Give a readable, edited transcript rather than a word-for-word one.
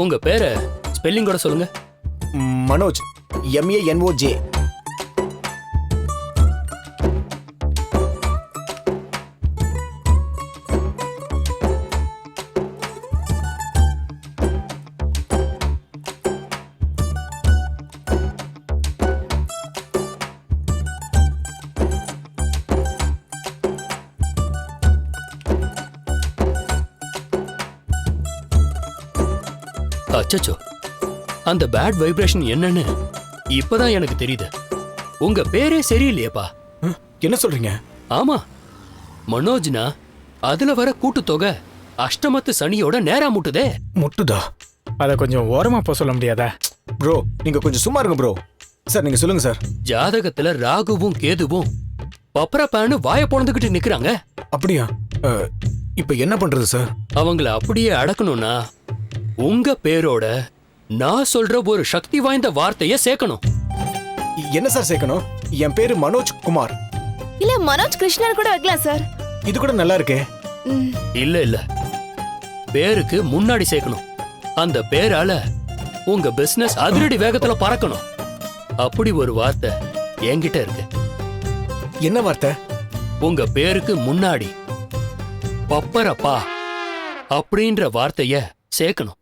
உங்க பேரை ஸ்பெல்லிங்கோட சொல்லுங்க. மனோஜ், MANOJ. அச்சச்சோ, அந்த பேட் வைப்ரேஷன் என்னன்னு இப்பதான் எனக்கு தெரியுது. உங்க பேரே சரியில்லையேப்பா. என்ன சொல்றீங்க? ஆமா, மனோஜ்னா அதுல வர கூட்டுத்தொகை அஷ்டமத்து சனியோட நேரா முட்டுதே. முட்டுதா? அதை கொஞ்சம் ஓரமா போக சொல்ல முடியாதா? ப்ரோ நீங்க கொஞ்சம் சும்மா இருங்க ப்ரோ. சார் நீங்க சொல்லுங்க சார். ஜாதகத்துல ராகுவும் கேதுவும் பப்பரப்பான்னு வாய பொழந்துகிட்டு நிக்கிறாங்க. அப்படியா? இப்ப என்ன பண்றது சார்? அவங்கள அப்படியே அடக்கணும்னா உங்க பேரோட நான் சொல்ற ஒரு சக்தி வாய்ந்த வார்த்தைய சேர்க்கணும். என்ன சார் சேர்க்கணும்? என் பேரு மனோஜ் குமார். இல்ல மனோஜ் கிருஷ்ணன் கூட வைக்கலாம் சார். இது கூட நல்லா இருக்கே. இல்ல இல்ல, பேருக்கு முன்னாடி சேர்க்கணும். அந்த பேரால உங்க பிசினஸ் அதிரடி வேகத்துல பறக்கணும். அப்படி ஒரு வார்த்தை என்கிட்ட இருக்கு. என்ன வார்த்தை? உங்க பேருக்கு முன்னாடி பப்பரப்பா அப்படின்ற வார்த்தைய சேர்க்கணும்.